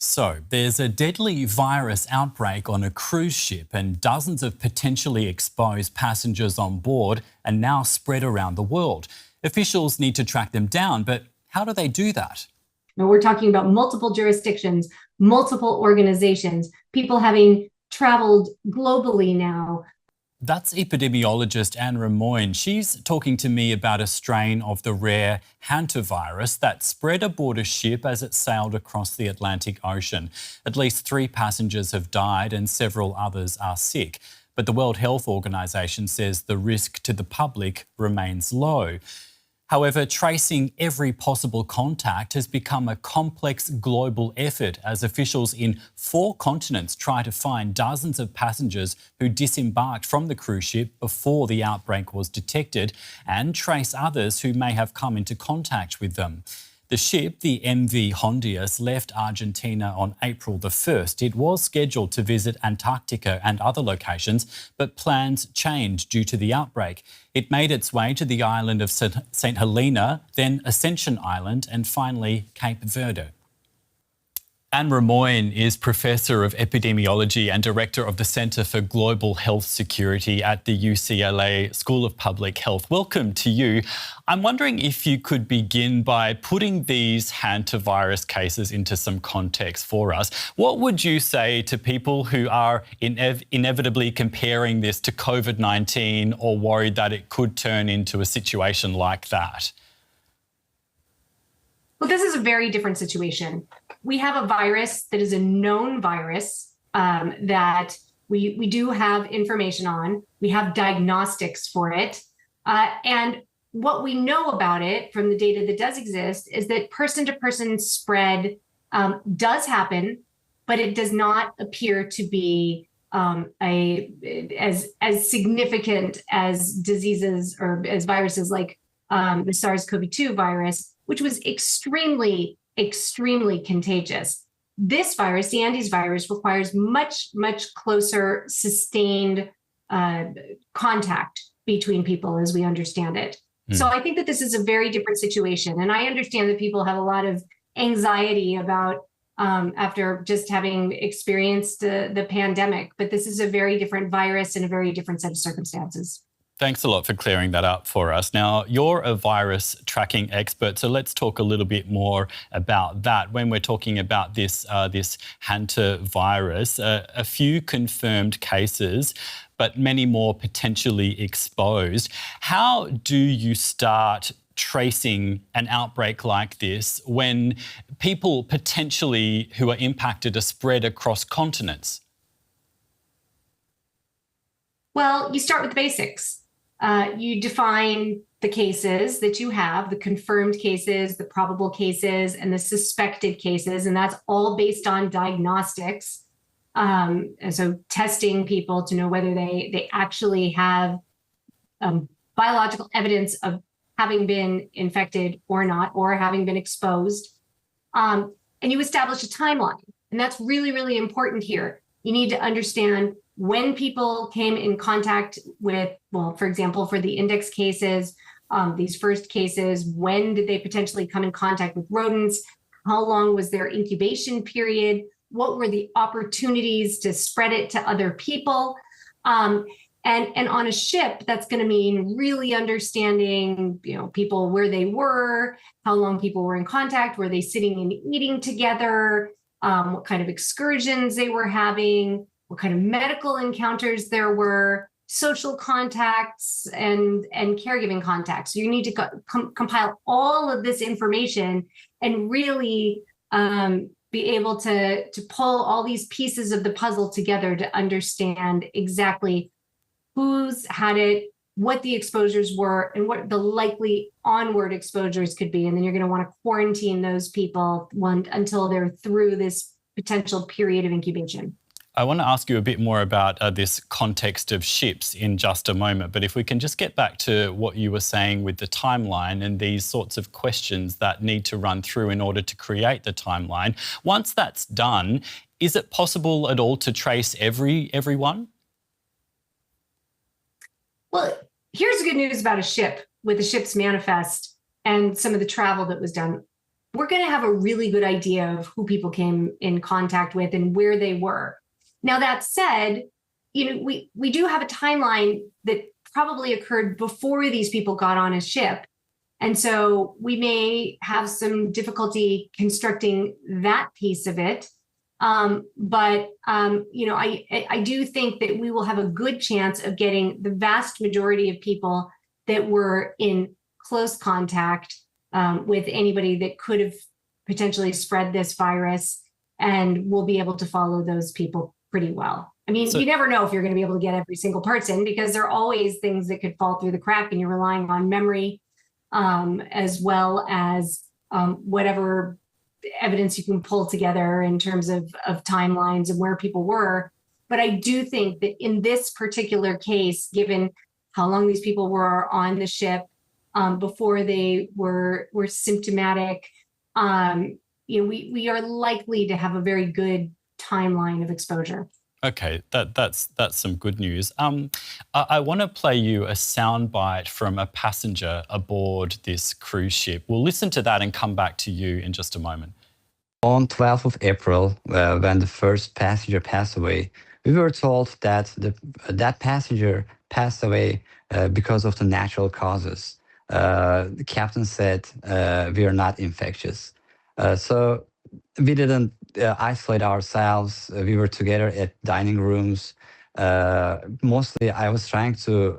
So, there's a deadly virus outbreak on a cruise ship, and dozens of potentially exposed passengers on board are now spread around the world. Officials need to track them down, but how do they do that? Now, we're talking about multiple jurisdictions, multiple organizations, people having traveled globally now. That's epidemiologist Anne Rimoin. She's talking to me about a strain of the rare Hantavirus that spread aboard a ship as it sailed across the Atlantic Ocean. At least 3 passengers have died and several others are sick. But the World Health Organization says the risk to the public remains low. However, tracing every possible contact has become a complex global effort as officials in 4 continents try to find dozens of passengers who disembarked from the cruise ship before the outbreak was detected and trace others who may have come into contact with them. The ship, the MV Hondius, left Argentina on April the 1st. It was scheduled to visit Antarctica and other locations, but plans changed due to the outbreak. It made its way to the island of St Helena, then Ascension Island, and finally Cape Verde. Anne Rimoin is Professor of Epidemiology and Director of the Centre for Global Health Security at the UCLA School of Public Health. Welcome to you. I'm wondering if you could begin by putting these hantavirus cases into some context for us. What would you say to people who are inevitably comparing this to COVID-19 or worried that it could turn into a situation like that? Well, this is a very different situation. We have a virus that is a known virus that we do have information on. We have diagnostics for it. And what we know about it from the data that does exist is that person-to-person spread does happen, but it does not appear to be as significant as diseases or as viruses like the SARS-CoV-2 virus, which was extremely contagious. This virus, the Andes virus, requires much closer, sustained contact between people as we understand it. So I think that this is a very different situation. And I understand that people have a lot of anxiety about after just having experienced the pandemic, but this is a very different virus and a very different set of circumstances. Thanks a lot for clearing that up for us. Now, you're a virus tracking expert, so let's talk a little bit more about that. When we're talking about this hantavirus, a few confirmed cases, but many more potentially exposed. How do you start tracing an outbreak like this when people potentially who are impacted are spread across continents? Well, you start with the basics. You define the cases that you have, the confirmed cases, the probable cases, and the suspected cases, and that's all based on diagnostics. And so testing people to know whether they actually have biological evidence of having been infected or not, or having been exposed. And you establish a timeline, and that's really important here. You need to understand when people came in contact with, well, for example, for the index cases, these first cases, when did they potentially come in contact with rodents? How long was their incubation period? What were the opportunities to spread it to other people? And on a ship, that's going to mean really understanding, people where they were, how long people were in contact, were they sitting and eating together, what kind of excursions they were having, what kind of medical encounters there were, social contacts, and caregiving contacts. So you need to compile all of this information and really be able to pull all these pieces of the puzzle together to understand exactly who's had it, what the exposures were, and what the likely onward exposures could be. And then you're going to want to quarantine those people until they're through this potential period of incubation. I want to ask you a bit more about this context of ships in just a moment, but if we can just get back to what you were saying with the timeline and these sorts of questions that need to run through in order to create the timeline. Once that's done, is it possible at all to trace everyone? Well, here's the good news about a ship with the ship's manifest and some of the travel that was done. we're going to have a really good idea of who people came in contact with and where they were. Now, that said, we do have a timeline that probably occurred before these people got on a ship. And so we may have some difficulty constructing that piece of it. But I do think that we will have a good chance of getting the vast majority of people that were in close contact with anybody that could have potentially spread this virus, and we'll be able to follow those people pretty well. I mean, you never know if you're going to be able to get every single person, because there are always things that could fall through the crack, and you're relying on memory as well as whatever evidence you can pull together in terms of timelines and where people were. But I do think that in this particular case, given how long these people were on the ship before they were symptomatic, we are likely to have a very good timeline of exposure. Okay, that's some good news. I want to play you a soundbite from a passenger aboard this cruise ship. We'll listen to that and come back to you in just a moment. On 12th of April, when the first passenger passed away, we were told that that passenger passed away because of the natural causes. The captain said, we are not infectious. So we didn't isolate ourselves. We were together at dining rooms. Mostly I was trying to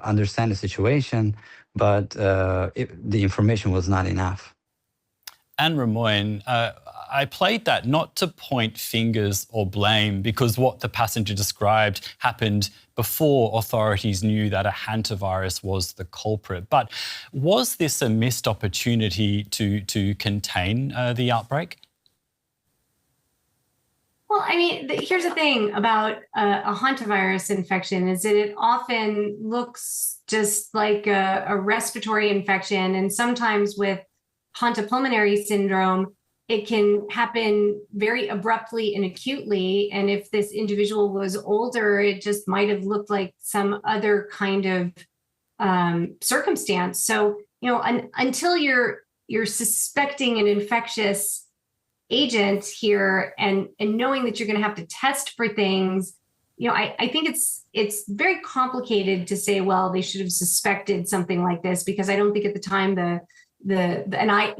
understand the situation, but the information was not enough. Anne Rimoin, I played that not to point fingers or blame, because what the passenger described happened before authorities knew that a hantavirus was the culprit. But was this a missed opportunity to contain the outbreak? Well, I mean, here's the thing about a hantavirus infection is that it often looks just like a respiratory infection. And sometimes with hantapulmonary syndrome, it can happen very abruptly and acutely. And if this individual was older, it just might have looked like some other kind of circumstance. So, until you're suspecting an infectious agent here and knowing that you're going to have to test for things, I think it's very complicated to say, well, they should have suspected something like this, because I don't think at the time and I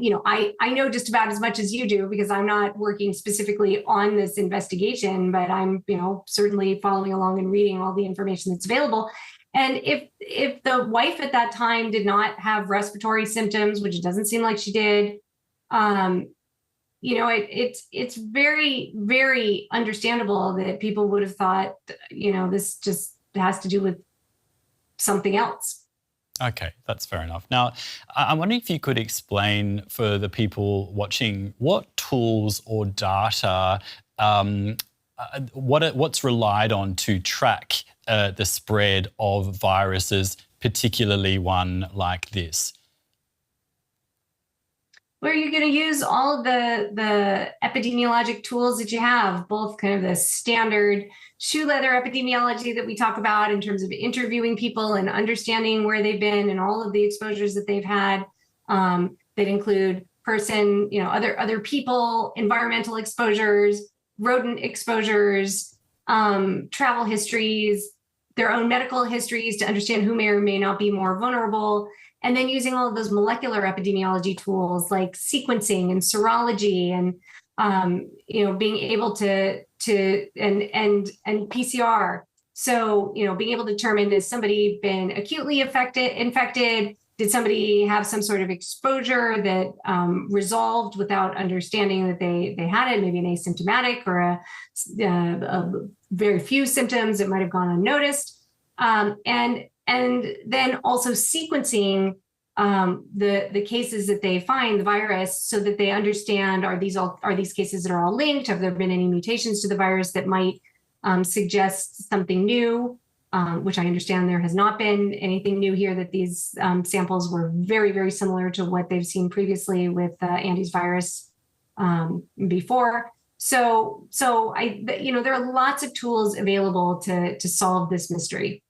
know just about as much as you do, because I'm not working specifically on this investigation, but I'm certainly following along and reading all the information that's available. And if the wife at that time did not have respiratory symptoms, which it doesn't seem like she did, it's very, very understandable that people would have thought, this just has to do with something else. Okay, that's fair enough. Now, I'm wondering if you could explain for the people watching what tools or data, what's relied on to track the spread of viruses, particularly one like this. Where you're going to use all of the epidemiologic tools that you have, both kind of the standard shoe leather epidemiology that we talk about in terms of interviewing people and understanding where they've been and all of the exposures that they've had, that include other people, environmental exposures, rodent exposures, travel histories, their own medical histories to understand who may or may not be more vulnerable. And then using all of those molecular epidemiology tools like sequencing and serology and, being able to and PCR. So, being able to determine, has somebody been acutely infected? Did somebody have some sort of exposure that resolved without understanding that they had it, maybe an asymptomatic or a very few symptoms that might have gone unnoticed? And then also sequencing the cases that they find the virus, so that they understand, are these cases that are all linked? Have there been any mutations to the virus that might suggest something new? Which I understand there has not been anything new here, that these samples were very, very similar to what they've seen previously with Andy's virus before. So there are lots of tools available to solve this mystery.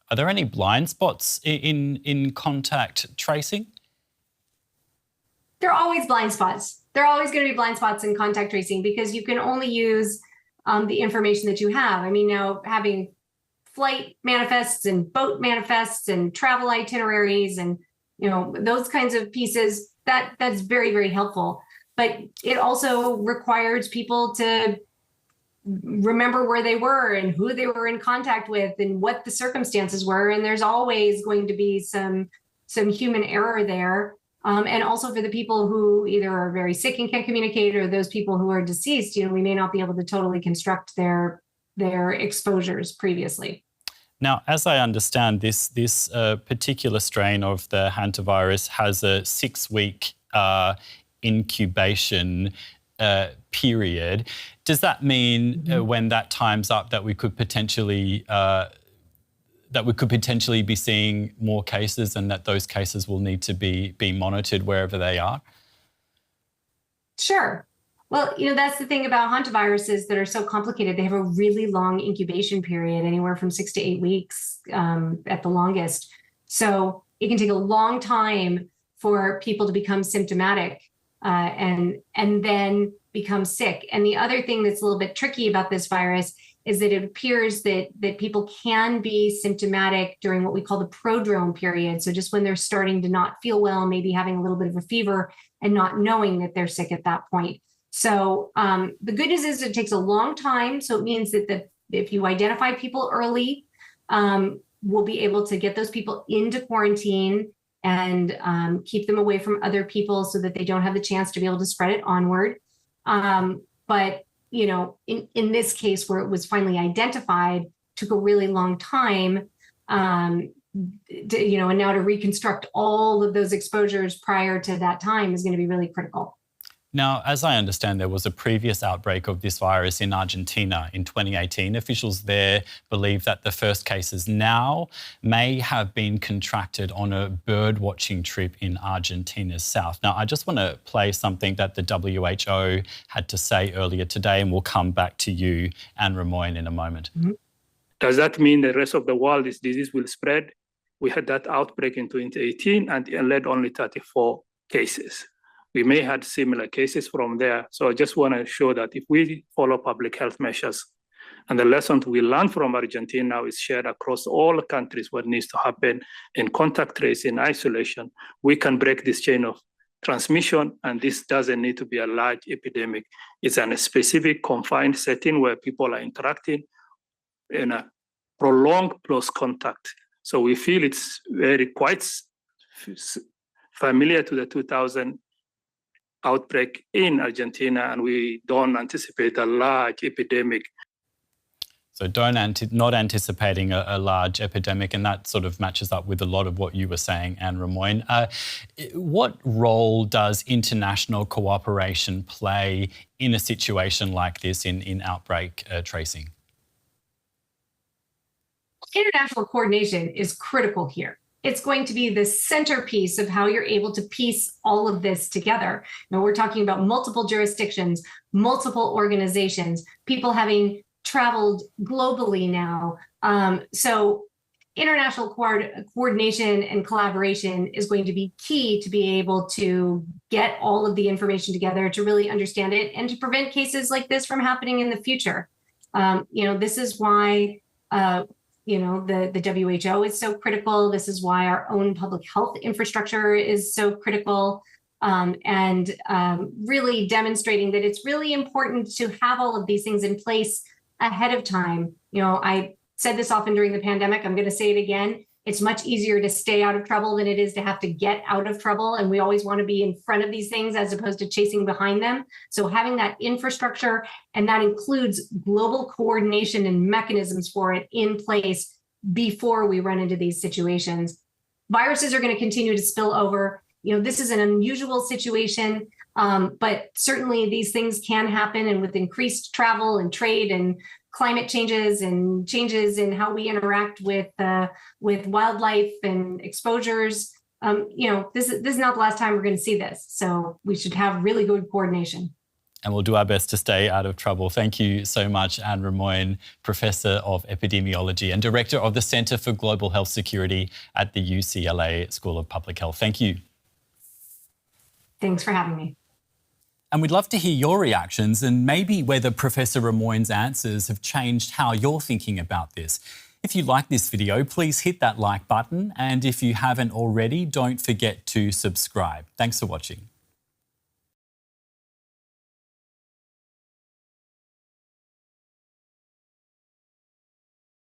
Are there any blind spots in contact tracing? there are always blind spots. There are always going to be blind spots in contact tracing because you can only use the information that you have. I mean, now having flight manifests and boat manifests and travel itineraries and, you know, those kinds of pieces, that's very, very helpful. But it also requires people to remember where they were and who they were in contact with and what the circumstances were. And there's always going to be some human error there. And also for the people who either are very sick and can't communicate, or those people who are deceased, you know, we may not be able to totally construct their exposures previously. Now, as I understand, this particular strain of the hantavirus has a 6-week incubation period. Does that mean when that time's up that we could potentially be seeing more cases, and that those cases will need to be monitored wherever they are? Sure. Well, you know, that's the thing about hantaviruses that are so complicated. They have a really long incubation period, anywhere from 6 to 8 weeks at the longest. So it can take a long time for people to become symptomatic and then become sick. And the other thing that's a little bit tricky about this virus is that it appears that people can be symptomatic during what we call the prodrome period. So just when they're starting to not feel well, maybe having a little bit of a fever and not knowing that they're sick at that point. So the good news is it takes a long time. So it means that if you identify people early, we'll be able to get those people into quarantine and keep them away from other people so that they don't have the chance to be able to spread it onward. But, you know, in this case where it was finally identified, took a really long time, and now to reconstruct all of those exposures prior to that time is going to be really critical. Now, as I understand, there was a previous outbreak of this virus in Argentina in 2018. Officials there believe that the first cases now may have been contracted on a bird watching trip in Argentina's south. Now, I just want to play something that the WHO had to say earlier today, and we'll come back to you, Anne Rimoin, in a moment. Mm-hmm. Does that mean the rest of the world, this disease will spread? We had that outbreak in 2018 and it led only 34 cases. We may have similar cases from there. So I just want to show that if we follow public health measures and the lessons we learned from Argentina is shared across all countries, what needs to happen in contact tracing, isolation, we can break this chain of transmission. And this doesn't need to be a large epidemic. It's in a specific confined setting where people are interacting in a prolonged close contact. So we feel it's quite familiar to the 2000 outbreak in Argentina, and we don't anticipate a large epidemic. So not anticipating a large epidemic, and that sort of matches up with a lot of what you were saying, Anne Rimoin. What role does international cooperation play in a situation like this in outbreak tracing? International coordination is critical here. It's going to be the centerpiece of how you're able to piece all of this together. Now, we're talking about multiple jurisdictions, multiple organizations, people having traveled globally now. So international coordination and collaboration is going to be key to be able to get all of the information together, to really understand it, and to prevent cases like this from happening in the future. This is why the WHO is so critical. This is why our own public health infrastructure is so critical, and really demonstrating that it's really important to have all of these things in place ahead of time. You know, I said this often during the pandemic. I'm going to say it again. It's much easier to stay out of trouble than it is to have to get out of trouble. And we always want to be in front of these things as opposed to chasing behind them. So having that infrastructure, and that includes global coordination and mechanisms for it in place before we run into these situations. Viruses are going to continue to spill over. You know, this is an unusual situation, but certainly these things can happen. And with increased travel and trade and climate changes and changes in how we interact with wildlife and exposures, this is not the last time we're going to see this. So we should have really good coordination. And we'll do our best to stay out of trouble. Thank you so much, Anne Rimoin, Professor of Epidemiology and Director of the Centre for Global Health Security at the UCLA School of Public Health. Thank you. Thanks for having me. And we'd love to hear your reactions and maybe whether Professor Rimoin's answers have changed how you're thinking about this. If you like this video, please hit that like button. And if you haven't already, don't forget to subscribe. Thanks for watching.